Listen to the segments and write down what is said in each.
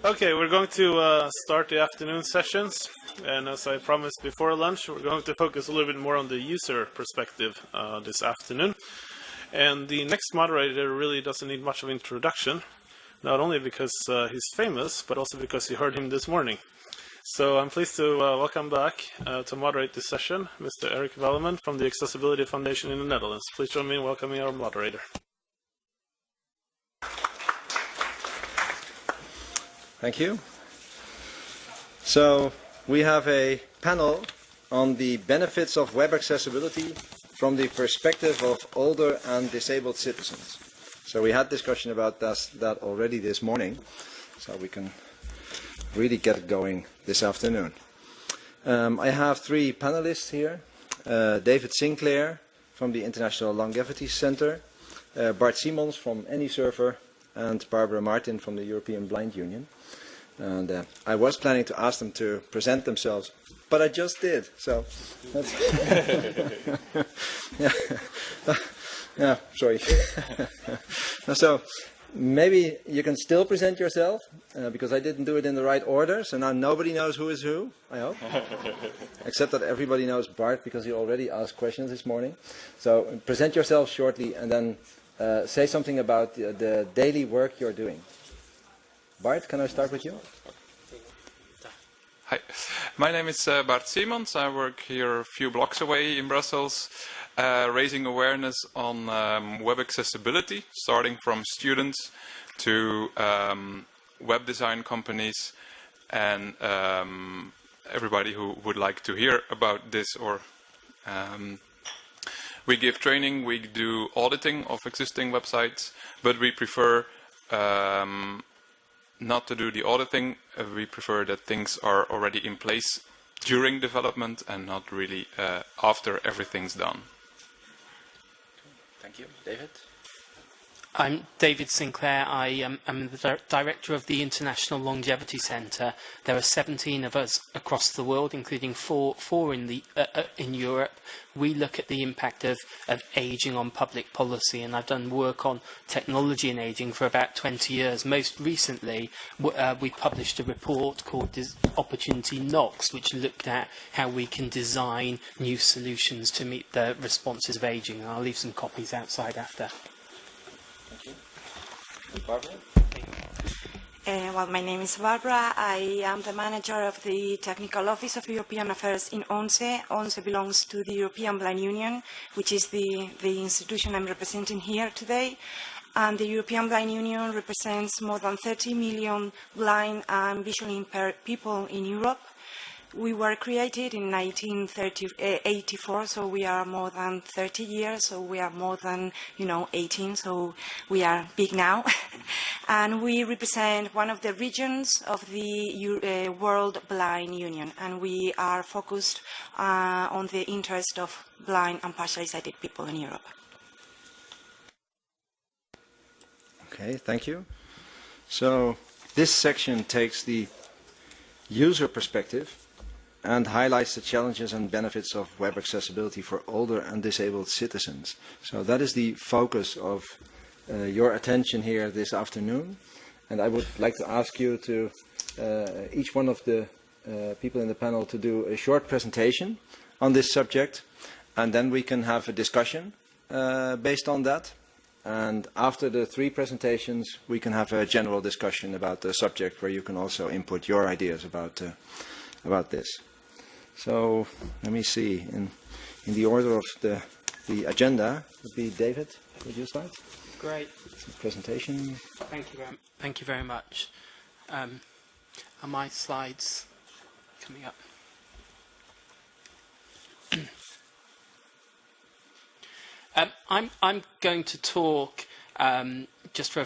Okay, we're going to start the afternoon sessions, and as I promised before lunch, we're going to focus a little bit more on the user perspective this afternoon. And the next moderator really doesn't need much of an introduction, not only because he's famous, but also because you heard him this morning. So I'm pleased to welcome back to moderate this session, Mr. Erik Velleman from the Accessibility Foundation in the Netherlands. Please join me in welcoming our moderator. Thank you. So we have a panel on the benefits of web accessibility from the perspective of older and disabled citizens. So we had discussion about that already this morning, so we can really get it going this afternoon. I have three panelists here. David Sinclair from the International Longevity Center, Bart Simons from AnyServer, and Barbara Martin from the European Blind Union. And I was planning to ask them to present themselves, but I just did. So, that's yeah, sorry. So maybe you can still present yourself, because I didn't do it in the right order. So now nobody knows who is who, I hope. Except that everybody knows Bart, because he already asked questions this morning. So present yourself shortly, and then say something about the daily work you're doing. Bart, can I start with you? Hi, my name is Bart Simons. I work here a few blocks away in Brussels, raising awareness on web accessibility, starting from students to web design companies and everybody who would like to hear about this. Or we give training, we do auditing of existing websites, but we prefer not to do the auditing. We prefer that things are already in place during development and not really after everything's done. Thank you. David? I'm David Sinclair. I am the director of the International Longevity Center. There are 17 of us across the world, including four in Europe. We look at the impact of aging on public policy, and I've done work on technology and aging for about 20 years. Most recently, we published a report called Opportunity Knocks, which looked at how we can design new solutions to meet the responses of aging. And I'll leave some copies outside after. Barbara? Well, my name is Barbara. I am the manager of the Technical Office of European Affairs in ONCE. ONCE belongs to the European Blind Union, which is the institution I'm representing here today. And the European Blind Union represents more than 30 million blind and visually impaired people in Europe. We were created in 1984, so we are more than 30 years, so we are more than, 18, so we are big now. And we represent one of the regions of the World Blind Union, and we are focused on the interest of blind and partially sighted people in Europe. Okay, thank you. So this section takes the user perspective and highlights the challenges and benefits of web accessibility for older and disabled citizens. So that is the focus of your attention here this afternoon. And I would like to ask you to, each one of the people in the panel, to do a short presentation on this subject, and then we can have a discussion based on that. And after the three presentations, we can have a general discussion about the subject, where you can also input your ideas about this. So let me see, in the order of the agenda would be David. Would you start? Great. Presentation. Thank you very much. Are my slides coming up? I'm going to talk just for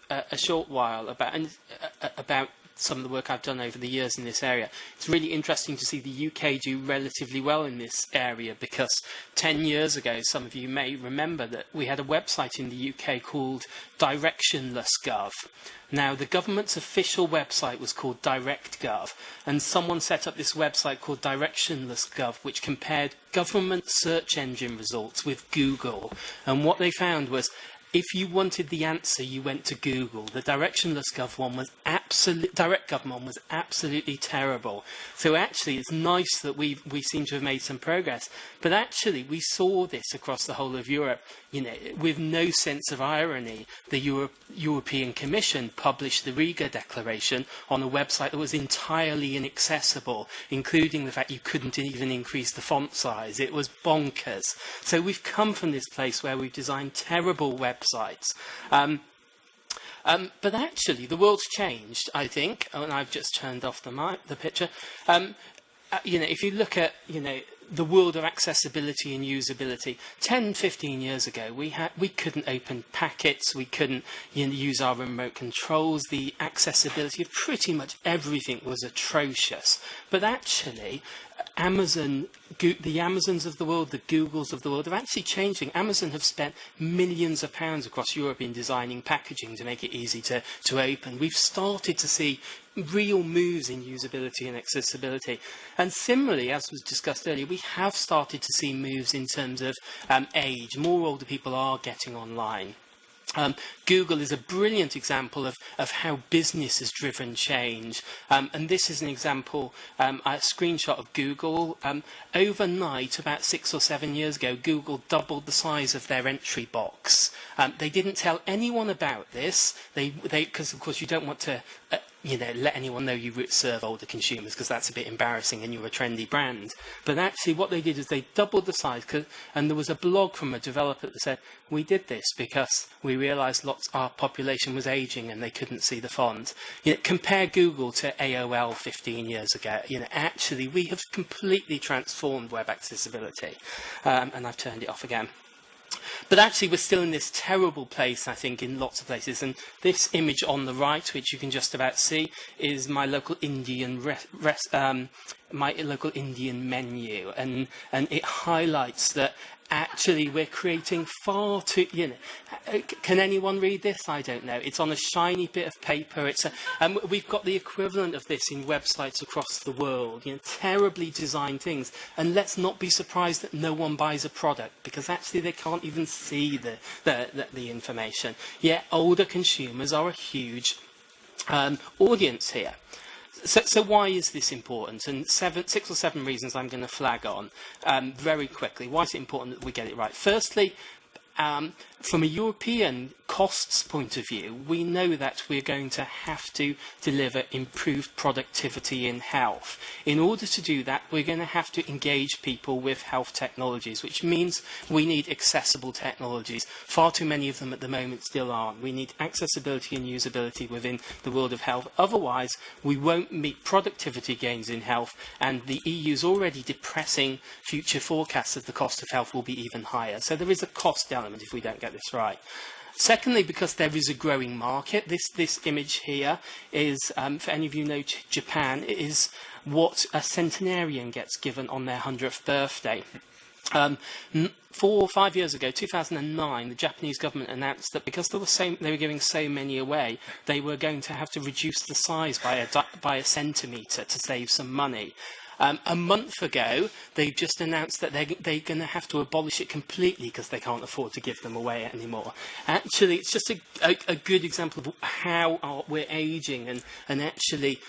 a short while about some of the work I've done over the years in this area. It's really interesting to see the UK do relatively well in this area, because 10 years ago, some of you may remember that we had a website in the UK called Directionless.gov. Now, the government's official website was called DirectGov, and someone set up this website called Directionless.gov, which compared government search engine results with Google. And what they found was if you wanted the answer, you went to Google. The directionless direct gov one was absolutely terrible. So actually, it's nice that we seem to have made some progress. But actually, we saw this across the whole of Europe. You know, with no sense of irony, the European Commission published the Riga Declaration on a website that was entirely inaccessible, including the fact you couldn't even increase the font size. It was bonkers. So we've come from this place where we've designed terrible websites. But actually, the world's changed, I think, and I've just turned off the picture. You know, if you look at, you know, the world of accessibility and usability, 10, 15 years ago, we couldn't open packets, we couldn't use our remote controls, the accessibility of pretty much everything was atrocious. But actually, Amazon, the Amazons of the world, the Googles of the world have actually changed things. Amazon have spent millions of pounds across Europe in designing packaging to make it easy to open. We've started to see real moves in usability and accessibility. And similarly, as was discussed earlier, we have started to see moves in terms of age. More older people are getting online. Google is a brilliant example of how business has driven change. And this is an example, a screenshot of Google. Overnight, about 6 or 7 years ago, Google doubled the size of their entry box. They didn't tell anyone about this, because of course you don't want to let anyone know you serve older consumers, because that's a bit embarrassing and you're a trendy brand. But actually what they did is they doubled the size, and there was a blog from a developer that said, we did this because we realised our population was ageing and they couldn't see the font. Compare Google to AOL 15 years ago. Actually we have completely transformed web accessibility. And I've turned it off again. But actually, we're still in this terrible place, I think, in lots of places. And this image on the right, which you can just about see, is my local Indian menu, and it highlights that actually we're creating far too. Can anyone read this? I don't know. It's on a shiny bit of paper. We've got the equivalent of this in websites across the world. Terribly designed things. And let's not be surprised that no one buys a product, because actually they can't even see the information. Yet older consumers are a huge audience here. So why is this important? And 6 or 7 reasons I'm going to flag on very quickly. Why is it important that we get it right? Firstly, from a European costs point of view, we know that we're going to have to deliver improved productivity in health. In order to do that, we're going to have to engage people with health technologies, which means we need accessible technologies. Far too many of them at the moment still aren't. We need accessibility and usability within the world of health. Otherwise, we won't meet productivity gains in health, and the EU's already depressing future forecasts of the cost of health will be even higher. So there is a cost element if we don't get this right. Secondly, because there is a growing market, this image here is, for any of you who know Japan, it is what a centenarian gets given on their 100th birthday. 4 or 5 years ago, 2009, the Japanese government announced that because they were giving so many away, they were going to have to reduce the size by a centimetre to save some money. A month ago, they've just announced that they're going to have to abolish it completely because they can't afford to give them away anymore. Actually, it's just a good example of how we're ageing, and actually,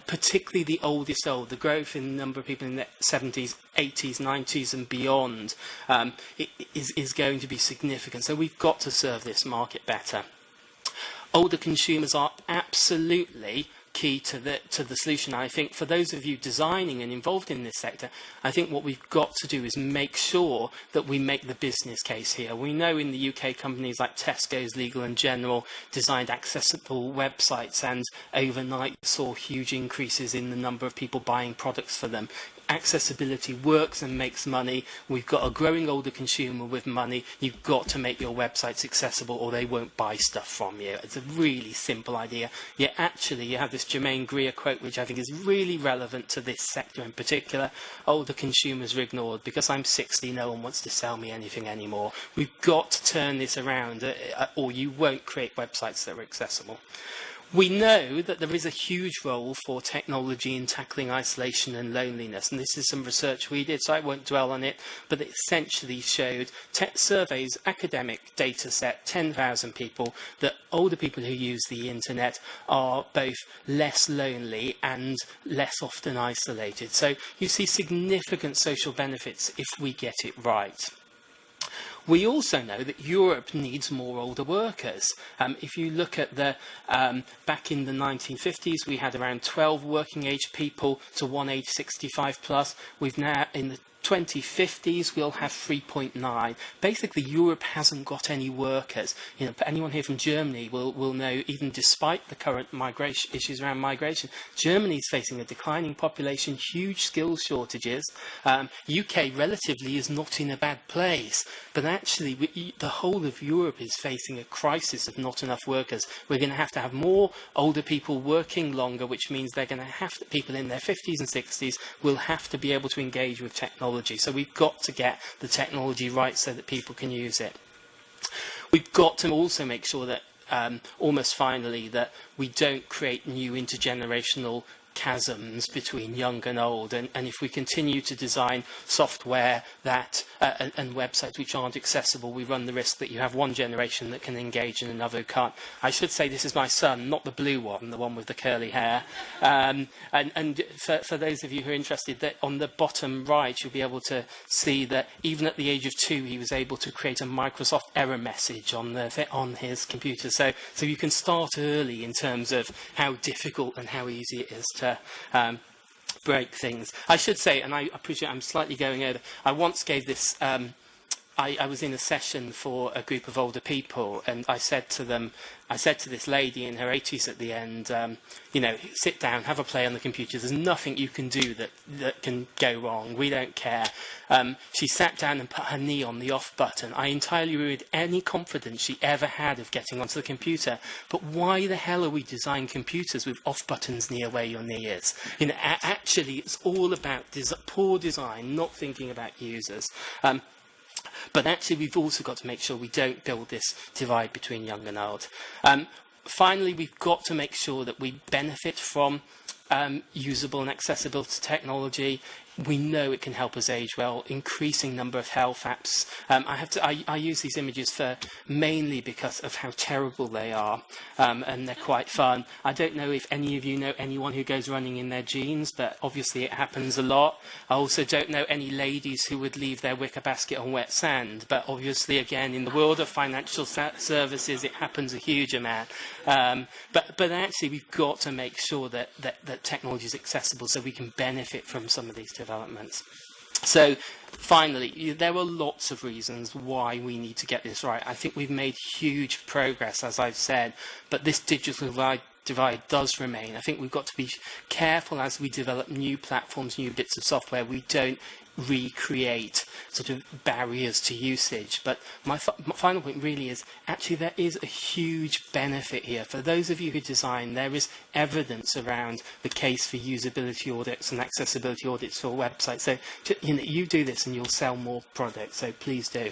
particularly the oldest the growth in the number of people in their 70s, 80s, 90s and beyond is going to be significant. So we've got to serve this market better. Older consumers are absolutely key to the solution. I think for those of you designing and involved in this sector, I think what we've got to do is make sure that we make the business case here. We know in the UK companies like Tesco's, Legal & General designed accessible websites, and overnight saw huge increases in the number of people buying products for them. Accessibility works and makes money. We've got a growing older consumer with money. You've got to make your websites accessible or they won't buy stuff from you. It's a really simple idea. Yet actually you have this Germaine Greer quote, which I think is really relevant to this sector in particular. Older consumers are ignored. Because I'm 60, no one wants to sell me anything anymore. We've got to turn this around or you won't create websites that are accessible. We know that there is a huge role for technology in tackling isolation and loneliness, and this is some research we did, so I won't dwell on it, but it essentially showed surveys, academic data set, 10,000 people, that older people who use the internet are both less lonely and less often isolated. So you see significant social benefits if we get it right. We also know that Europe needs more older workers. If you look at the, back in the 1950s, we had around 12 working age people to one age 65 plus. We've now, in the 2050s, we'll have 3.9. Basically, Europe hasn't got any workers. You know, anyone here from Germany will know, even despite the current migration issues around migration, Germany is facing a declining population, huge skills shortages. UK relatively is not in a bad place, but actually the whole of Europe is facing a crisis of not enough workers. We're going to have more older people working longer, which means they're going to have to, people in their 50s and 60s will have to be able to engage with technology. So we've got to get the technology right so that people can use it. We've got to also make sure that, almost finally, that we don't create new intergenerational chasms between young and old, and if we continue to design software that and websites which aren't accessible, we run the risk that you have one generation that can engage and another who can't. I should say this is my son, not the blue one, the one with the curly hair. And for those of you who are interested, that on the bottom right you'll be able to see that even at the age of 2 he was able to create a Microsoft error message on his computer. So you can start early in terms of how difficult and how easy it is to break things. I should say, and I appreciate I'm slightly going over, I once gave this, I was in a session for a group of older people, and I said to this lady in her 80s at the end, you know, sit down, have a play on the computer. There's nothing you can do that can go wrong. We don't care. She sat down and put her knee on the off button. I entirely ruined any confidence she ever had of getting onto the computer. But why the hell are we designing computers with off buttons near where your knee is? You know, actually, it's all about poor design, not thinking about users. But actually, we've also got to make sure we don't build this divide between young and old. Finally, we've got to make sure that we benefit from usable and accessible to technology. We know it can help us age well. Increasing number of health apps. I use these images mainly because of how terrible they are, and they're quite fun. I don't know if any of you know anyone who goes running in their jeans, but obviously it happens a lot. I also don't know any ladies who would leave their wicker basket on wet sand, but obviously, again, in the world of financial services, it happens a huge amount. But actually, we've got to make sure that technology is accessible so we can benefit from some of these developments. So finally, there are lots of reasons why we need to get this right. I think we've made huge progress, as I've said, but this digital divide does remain. I think we've got to be careful as we develop new platforms, new bits of software. We don't recreate sort of barriers to usage. But my final point really is, actually there is a huge benefit here. For those of you who design, there is evidence around the case for usability audits and accessibility audits for websites. So you do this and you'll sell more products, so please do.